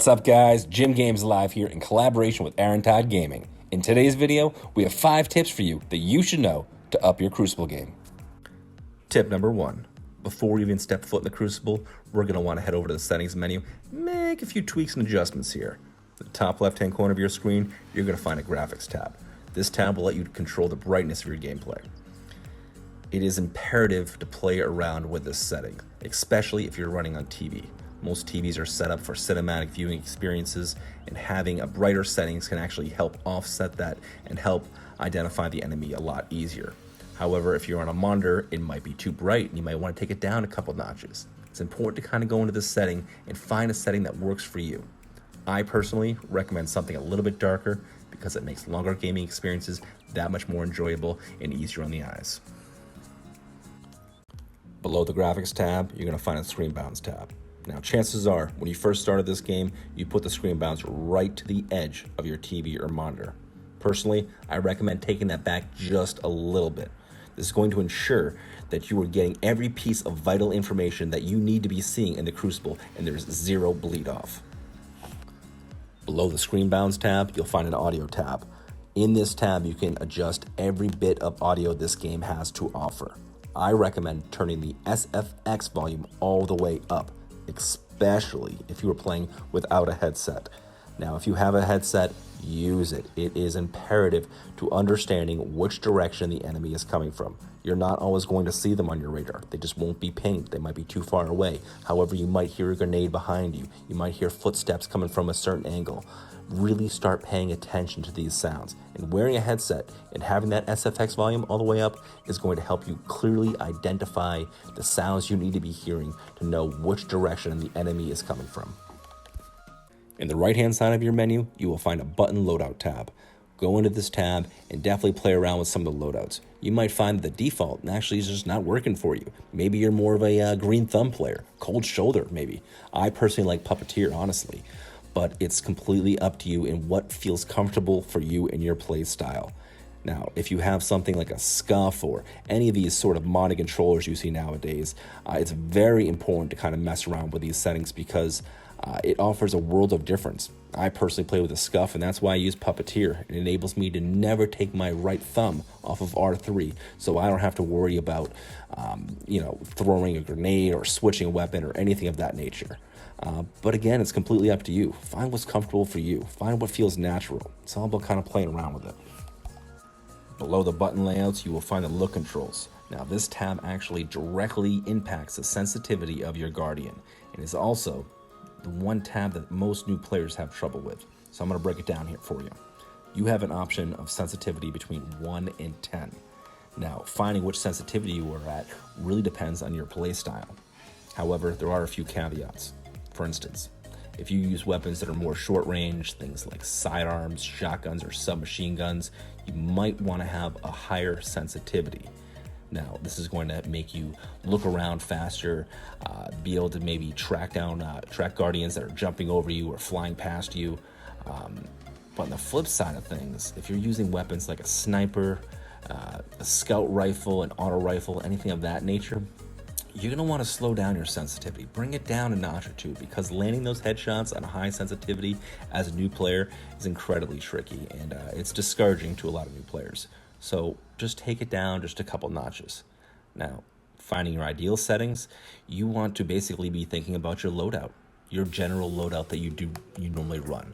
What's up guys, Jim Games live here in collaboration with ARRANTIDE-GAMING. In today's video, we have 5 tips for you that you should know to up your Crucible game. Tip number 1. Before we even step foot in the Crucible, we're going to want to head over to the settings menu, make a few tweaks and adjustments here. In the top left hand corner of your screen, you're going to find a graphics tab. This tab will let you control the brightness of your gameplay. It is imperative to play around with this setting, especially if you're running on TV. Most TVs are set up for cinematic viewing experiences, and having a brighter settings can actually help offset that and help identify the enemy a lot easier. However, if you're on a monitor, it might be too bright and you might want to take it down a couple notches. It's important to kind of go into this setting and find a setting that works for you. I personally recommend something a little bit darker because it makes longer gaming experiences that much more enjoyable and easier on the eyes. Below the graphics tab, you're going to find a screen bounds tab. Now, chances are, when you first started this game, you put the screen bounce right to the edge of your TV or monitor. Personally, I recommend taking that back just a little bit. This is going to ensure that you are getting every piece of vital information that you need to be seeing in the Crucible, and there's zero bleed off. Below the screen bounds tab, you'll find an audio tab. In this tab, you can adjust every bit of audio this game has to offer. I recommend turning the SFX volume all the way up, especially if you are playing without a headset. Now, if you have a headset, use it. It is imperative to understanding which direction the enemy is coming from. You're not always going to see them on your radar. They just won't be pinged. They might be too far away. However, you might hear a grenade behind you. You might hear footsteps coming from a certain angle. Really start paying attention to these sounds. And wearing a headset and having that SFX volume all the way up is going to help you clearly identify the sounds you need to be hearing to know which direction the enemy is coming from. In the right-hand side of your menu, you will find a button loadout tab. Go into this tab and definitely play around with some of the loadouts. You might find the default actually is just not working for you. Maybe you're more of a green thumb player, cold shoulder maybe. I personally like puppeteer, honestly. But it's completely up to you in what feels comfortable for you and your play style. Now, if you have something like a scuff or any of these sort of modded controllers you see nowadays, it's very important to kind of mess around with these settings because it offers a world of difference. I personally play with a scuff, and that's why I use Puppeteer. It enables me to never take my right thumb off of R3, so I don't have to worry about throwing a grenade or switching a weapon or anything of that nature. But again, it's completely up to you. Find what's comfortable for you. Find what feels natural. It's all about kind of playing around with it. Below the button layouts, you will find the look controls. Now, this tab actually directly impacts the sensitivity of your Guardian, and is also the one tab that most new players have trouble with. So I'm going to break it down here for you. You have an option of sensitivity between 1 and 10. Now, finding which sensitivity you are at really depends on your play style. However, there are a few caveats. For instance, if you use weapons that are more short range, things like sidearms, shotguns, or submachine guns, you might want to have a higher sensitivity. Now, this is going to make you look around faster, be able to maybe track guardians that are jumping over you or flying past you. But on the flip side of things, if you're using weapons like a sniper, a scout rifle, an auto rifle, anything of that nature, you're going to want to slow down your sensitivity. Bring it down a notch or two, because landing those headshots on a high sensitivity as a new player is incredibly tricky, and it's discouraging to a lot of new players. So just take it down just a couple notches. Now, finding your ideal settings, you want to basically be thinking about your loadout, your general loadout that you normally run.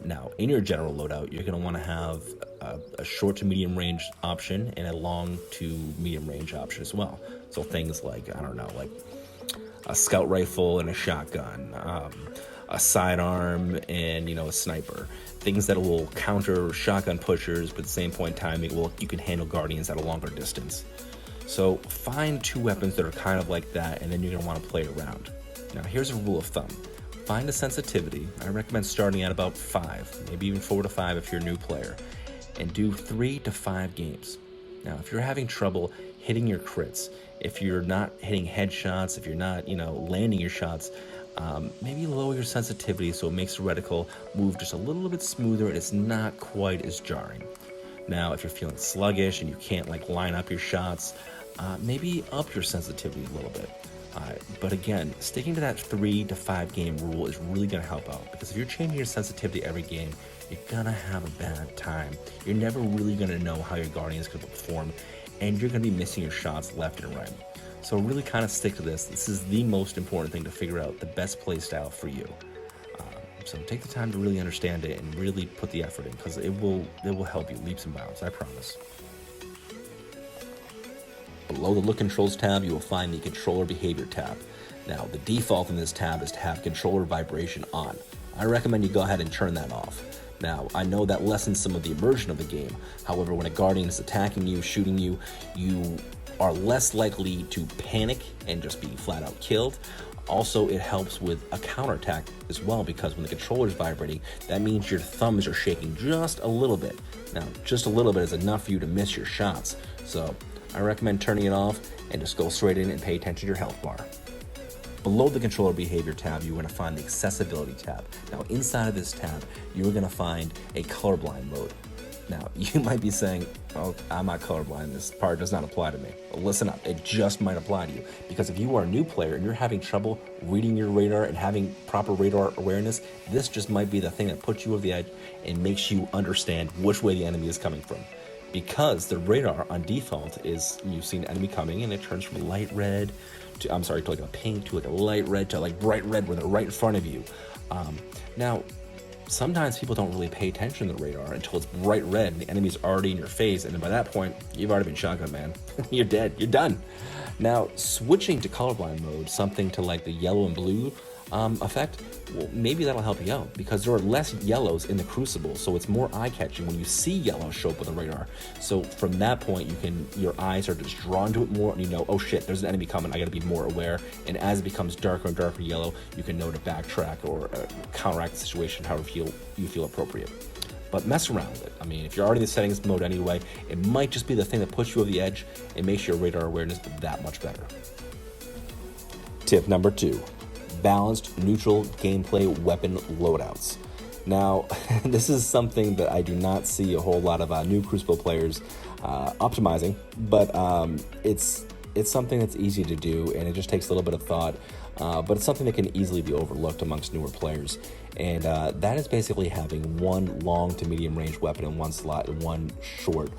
Now, in your general loadout, you're going to want to have a short to medium range option and a long to medium range option as well. So things like, I don't know, like a scout rifle and a shotgun, a sidearm and, a sniper. Things that will counter shotgun pushers, but at the same point in time, you can handle guardians at a longer distance. So find 2 weapons that are kind of like that, and then you're going to want to play around. Now, here's a rule of thumb. Find a sensitivity. I recommend starting at about 5, maybe even 4 to 5 if you're a new player, and do 3 to 5 games. Now, if you're having trouble hitting your crits, if you're not hitting headshots, if you're not, landing your shots, maybe lower your sensitivity so it makes the reticle move just a little bit smoother and it's not quite as jarring. Now, if you're feeling sluggish and you can't line up your shots, maybe up your sensitivity a little bit. But again, sticking to that 3 to 5 game rule is really going to help out, because if you're changing your sensitivity every game, you're going to have a bad time. You're never really going to know how your Guardian is going to perform, and you're going to be missing your shots left and right. So really kind of stick to this. This is the most important thing, to figure out the best play style for you. So take the time to really understand it and really put the effort in, because it will help you leaps and bounds, I promise. Below the Look Controls tab, you will find the Controller Behavior tab. Now, the default in this tab is to have controller vibration on. I recommend you go ahead and turn that off. Now, I know that lessens some of the immersion of the game. However, when a Guardian is attacking you, shooting you, you are less likely to panic and just be flat out killed. Also, it helps with a counterattack as well, because when the controller is vibrating, that means your thumbs are shaking just a little bit. Now, just a little bit is enough for you to miss your shots. So I recommend turning it off and just go straight in and pay attention to your health bar. Below the Controller Behavior tab, you're going to find the Accessibility tab. Now, inside of this tab, you're going to find a Colorblind Mode. Now, you might be saying, "Oh, I'm not colorblind. This part does not apply to me." Well, listen up. It just might apply to you, because if you are a new player and you're having trouble reading your radar and having proper radar awareness, this just might be the thing that puts you over the edge and makes you understand which way the enemy is coming from. Because the radar on default is, you've seen an enemy coming and it turns from light red to, to like a pink, to like a light red, to like bright red when they're right in front of you. Now, sometimes people don't really pay attention to the radar until it's bright red and the enemy's already in your face, and then by that point, you've already been shotgun, man. You're dead. You're done. Now, switching to colorblind mode, something to like the yellow and blue effect, well, maybe that'll help you out, because there are less yellows in the Crucible, so it's more eye-catching when you see yellow show up with the radar. So from that point, your eyes are just drawn to it more, and you know, oh shit, there's an enemy coming, I gotta be more aware. And as it becomes darker and darker yellow, you can know to backtrack or counteract the situation however you feel appropriate. But mess around with it. I mean, if you're already in the settings mode anyway, it might just be the thing that puts you over the edge and makes your radar awareness that much better. Tip number 2. Balanced neutral gameplay weapon loadouts. Now, this is something that I do not see a whole lot of new Crucible players optimizing, but it's something that's easy to do, and it just takes a little bit of thought, but it's something that can easily be overlooked amongst newer players. And that is basically having one long to medium range weapon in one slot and one short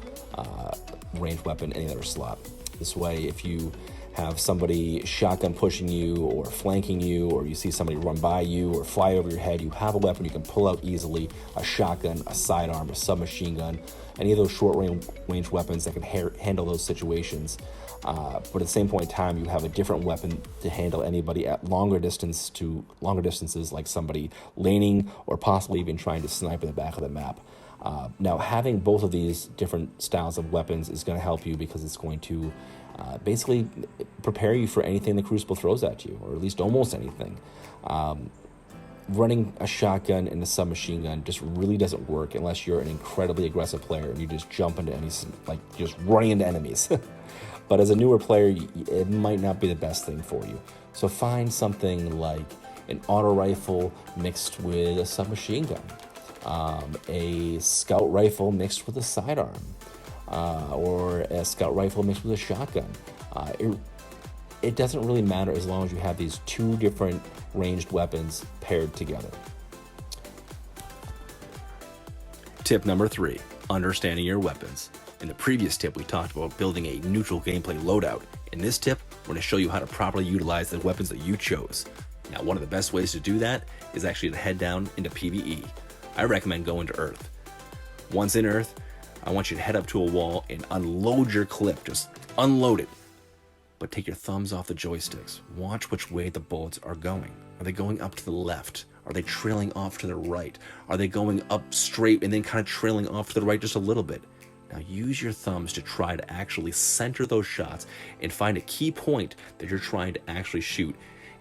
range weapon in the other slot. This way, if you have somebody shotgun pushing you or flanking you, or you see somebody run by you or fly over your head, you have a weapon you can pull out easily, a shotgun, a sidearm, a submachine gun, any of those short range weapons that can handle those situations. But at the same point in time, you have a different weapon to handle anybody at longer distances, like somebody laning or possibly even trying to snipe in the back of the map. Now, having both of these different styles of weapons is going to help you, because it's going to basically prepare you for anything the Crucible throws at you, or at least almost anything. Running a shotgun and a submachine gun just really doesn't work unless you're an incredibly aggressive player and you just jump into just running into enemies. But as a newer player, it might not be the best thing for you. So find something like an auto rifle mixed with a submachine gun, a scout rifle mixed with a sidearm, or a scout rifle mixed with a shotgun. It doesn't really matter as long as you have these two different ranged weapons paired together. Tip number 3, understanding your weapons. In the previous tip, we talked about building a neutral gameplay loadout. In this tip, we're going to show you how to properly utilize the weapons that you chose. Now, one of the best ways to do that is actually to head down into PvE. I recommend going to Earth. Once in Earth, I want you to head up to a wall and unload your clip. Just unload it. But take your thumbs off the joysticks. Watch which way the bullets are going. Are they going up to the left? Are they trailing off to the right? Are they going up straight and then kind of trailing off to the right just a little bit? Now use your thumbs to try to actually center those shots and find a key point that you're trying to actually shoot,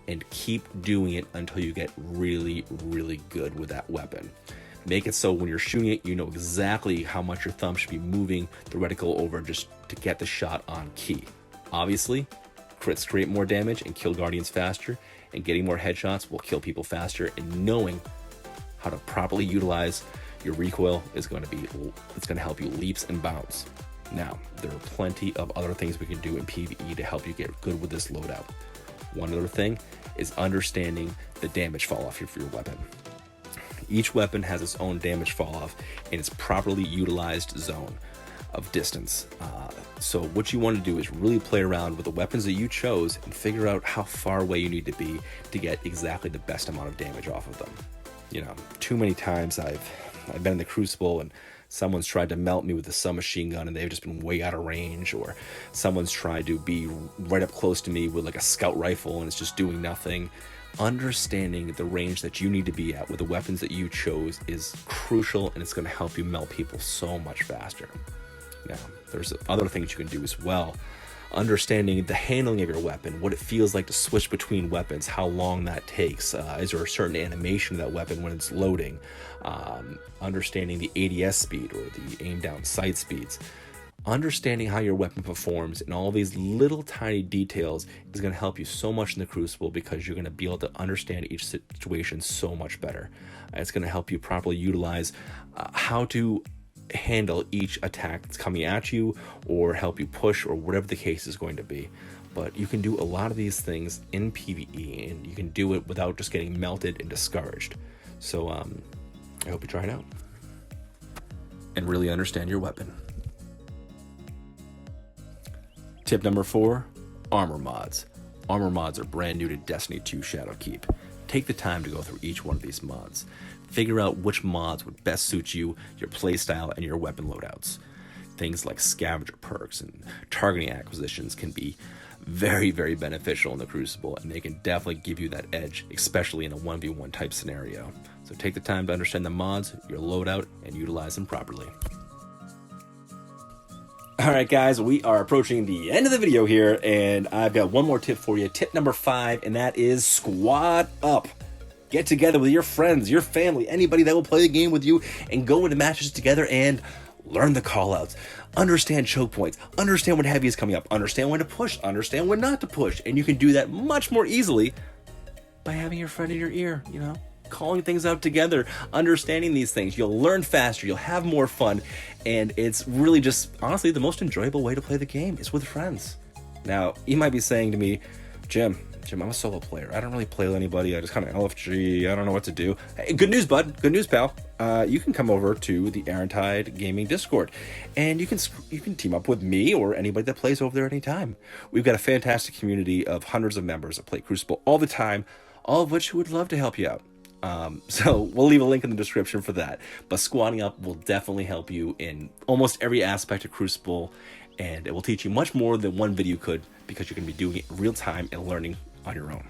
and keep doing it until you get really, really good with that weapon. Make it so when you're shooting it, you know exactly how much your thumb should be moving the reticle over just to get the shot on key. Obviously, crits create more damage and kill Guardians faster, and getting more headshots will kill people faster, and knowing how to properly utilize your recoil it's going to help you leaps and bounds. Now, there are plenty of other things we can do in PvE to help you get good with this loadout. One other thing is understanding the damage fall off of your weapon. Each weapon has its own damage fall off in its properly utilized zone of distance. So what you want to do is really play around with the weapons that you chose and figure out how far away you need to be to get exactly the best amount of damage off of them. You know, too many times I've been in the Crucible and someone's tried to melt me with a submachine gun and they've just been way out of range, or someone's tried to be right up close to me with like a scout rifle and it's just doing nothing. Understanding the range that you need to be at with the weapons that you chose is crucial, and it's going to help you melt people so much faster. Now, there's other things you can do as well. Understanding the handling of your weapon, what it feels like to switch between weapons, how long that takes. Is there a certain animation of that weapon when it's loading? Understanding the ADS speed or the aim down sight speeds. Understanding how your weapon performs and all these little tiny details is going to help you so much in the Crucible, because you're going to be able to understand each situation so much better. It's going to help you properly utilize how to handle each attack that's coming at you, or help you push, or whatever the case is going to be. But you can do a lot of these things in PvE, and you can do it without just getting melted and discouraged. So I hope you try it out and really understand your weapon. Tip number 4, armor mods. Armor mods are brand new to Destiny 2 Shadowkeep. Take the time to go through each one of these mods. Figure out which mods would best suit you, your playstyle, and your weapon loadouts. Things like scavenger perks and targeting acquisitions can be very, very beneficial in the Crucible, and they can definitely give you that edge, especially in a 1v1 type scenario. So take the time to understand the mods, your loadout, and utilize them properly. Alright guys, we are approaching the end of the video here, and I've got one more tip for you. Tip number 5, and that is squad up. Get together with your friends, your family, anybody that will play the game with you, and go into matches together and learn the callouts. Understand choke points. Understand when heavy is coming up. Understand when to push. Understand when not to push. And you can do that much more easily by having your friend in your ear, you know? Calling things out together, understanding these things. You'll learn faster, you'll have more fun, and it's really just, honestly, the most enjoyable way to play the game is with friends. Now, you might be saying to me, Jim, I'm a solo player. I don't really play with anybody. I just kind of LFG. I don't know what to do. Hey, good news, bud. Good news, pal. You can come over to the ARRANTIDE-GAMING Discord, and you can team up with me or anybody that plays over there anytime. We've got a fantastic community of hundreds of members that play Crucible all the time, all of which would love to help you out. So we'll leave a link in the description for that. But squatting up will definitely help you in almost every aspect of Crucible, and it will teach you much more than one video could, because you're going to be doing it in real time and learning on your own.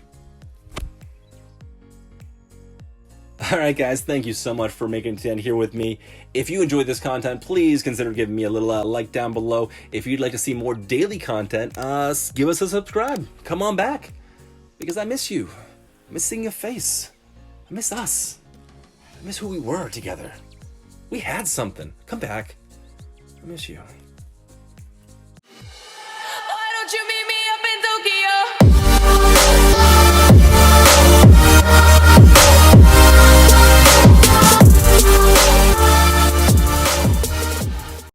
Alright guys, thank you so much for making it to the end here with me. If you enjoyed this content, please consider giving me a little like down below. If you'd like to see more daily content, give us a subscribe. Come on back, because I miss you. I miss seeing your face. I miss us. I miss who we were together. We had something. Come back. I miss you.